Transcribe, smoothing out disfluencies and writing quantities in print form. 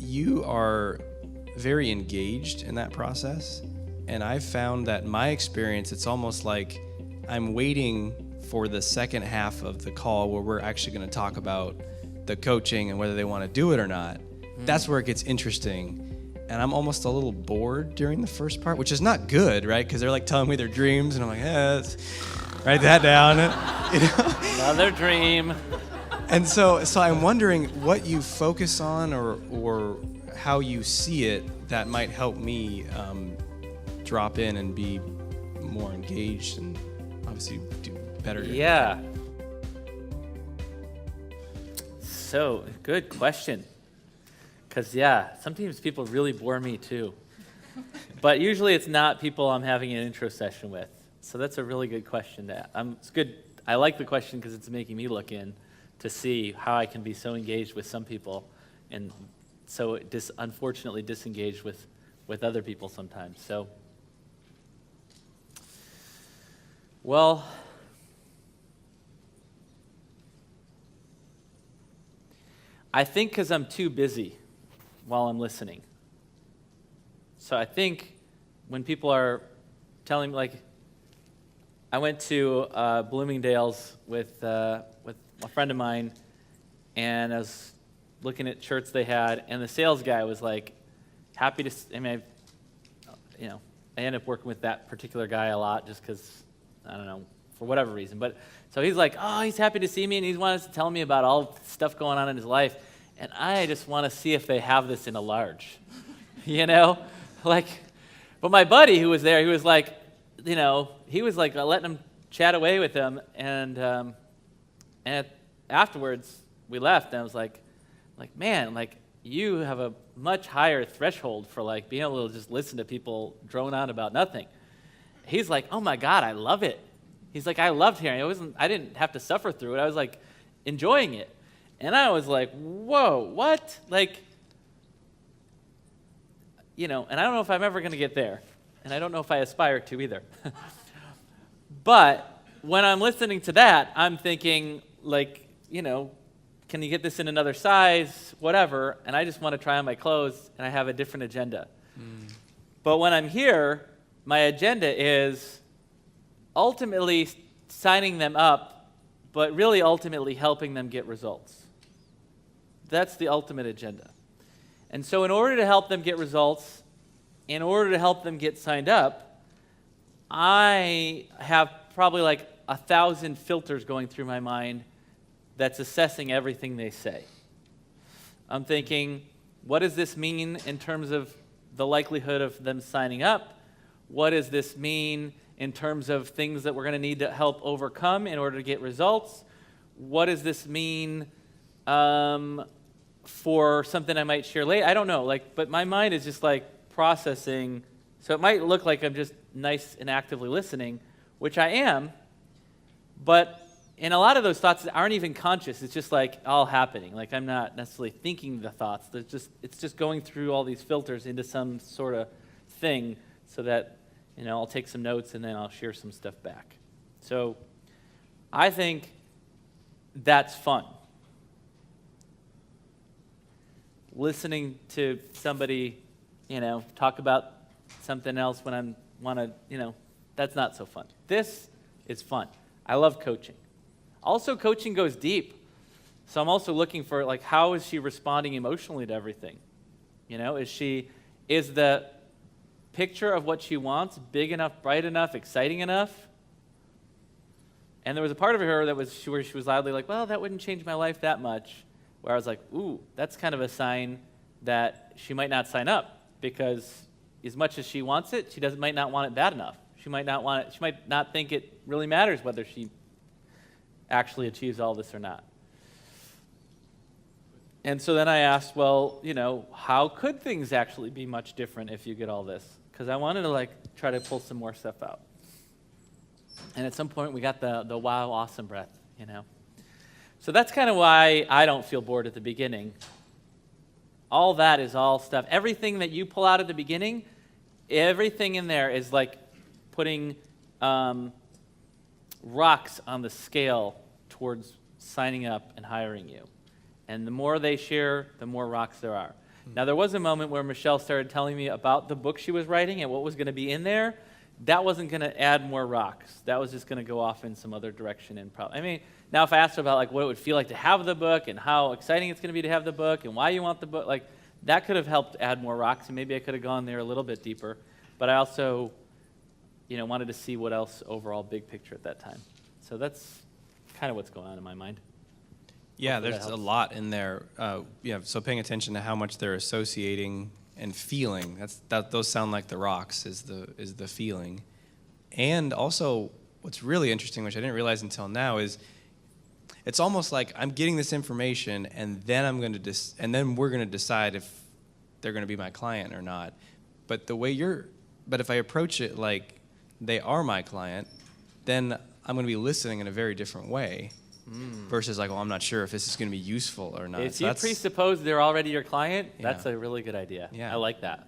you are very engaged in that process. And I've found that in my experience, it's almost like I'm waiting for the second half of the call where we're actually going to talk about the coaching and whether they want to do it or not. That's where it gets interesting. And I'm almost a little bored during the first part, which is not good, right? Because they're like telling me their dreams, and I'm like, write that down. You know? Another dream. And so I'm wondering what you focus on or how you see it that might help me drop in and be more engaged and obviously do better. Yeah. So, good question. Because, sometimes people really bore me too. But usually it's not people I'm having an intro session with. So that's a really good question. It's good. I like the question because it's making me look in to see how I can be so engaged with some people and so unfortunately disengaged with other people sometimes. So, well, I think because I'm too busy while I'm listening. So I think when people are telling me, like, I went to Bloomingdale's with a friend of mine, and I was looking at shirts they had, and the sales guy was like, happy to, I ended up working with that particular guy a lot just because, I don't know, for whatever reason. But so he's like, he's happy to see me, and he wanted to tell me about all the stuff going on in his life. And I just want to see if they have this in a large, Like, but my buddy who was there, he was like, letting him chat away with him. And afterwards, we left, and I was like, man, like, you have a much higher threshold for, like, being able to just listen to people drone on about nothing. He's like, oh, my God, I love it. He's like, I loved hearing it. I didn't have to suffer through it. I was, like, enjoying it. And I was like, whoa, what? Like, and I don't know if I'm ever going to get there. And I don't know if I aspire to either. But when I'm listening to that, I'm thinking, like, can you get this in another size, whatever, and I just want to try on my clothes, and I have a different agenda. But when I'm here, my agenda is ultimately signing them up, but really ultimately helping them get results. That's the ultimate agenda. And so in order to help them get results, in order to help them get signed up, I have probably like 1,000 filters going through my mind that's assessing everything they say. I'm thinking, what does this mean in terms of the likelihood of them signing up? What does this mean in terms of things that we're going to need to help overcome in order to get results? What does this mean for something I might share later? I don't know, but my mind is just like processing. So it might look like I'm just nice and actively listening, which I am, but in a lot of those thoughts aren't even conscious. It's just like all happening. Like I'm not necessarily thinking the thoughts. It's just going through all these filters into some sort of thing so that, I'll take some notes and then I'll share some stuff back. So I think that's fun. Listening to somebody, talk about something else when I want to, that's not so fun. This is fun. I love coaching. Also, coaching goes deep. So I'm also looking for, like, how is she responding emotionally to everything? Is the picture of what she wants big enough, bright enough, exciting enough? And there was a part of her where she was loudly like, well, that wouldn't change my life that much. Where I was like, ooh, that's kind of a sign that she might not sign up, because as much as she wants it, she might not want it bad enough. She might not want it. She might not think it really matters whether she actually achieves all this or not. And so then I asked, well, how could things actually be much different if you get all this? Because I wanted to try to pull some more stuff out. And at some point we got the wow, awesome breath, So that's kind of why I don't feel bored at the beginning. All that is all stuff. Everything that you pull out at the beginning, everything in there is like putting rocks on the scale towards signing up and hiring you. And the more they share, the more rocks there are. Now, there was a moment where Michelle started telling me about the book she was writing and what was going to be in there. That wasn't going to add more rocks. That was just going to go off in some other direction. And I mean, now if I asked her about like what it would feel like to have the book and how exciting it's going to be to have the book and why you want the book, like that could have helped add more rocks, and maybe I could have gone there a little bit deeper. But I also, wanted to see what else overall big picture at that time. So that's kind of what's going on in my mind. Yeah, Hopefully there's that a helps. lot in there. So paying attention to how much they're associating and feeling. Those sound like the rocks is the feeling. And also, what's really interesting, which I didn't realize until now, is it's almost like I'm getting this information, and then then we're going to decide if they're going to be my client or not. But if I approach it like they are my client, then I'm going to be listening in a very different way. Versus like, well, I'm not sure if this is going to be useful or not. If So you presuppose they're already your client, Yeah. that's a really good idea. Yeah. I like that.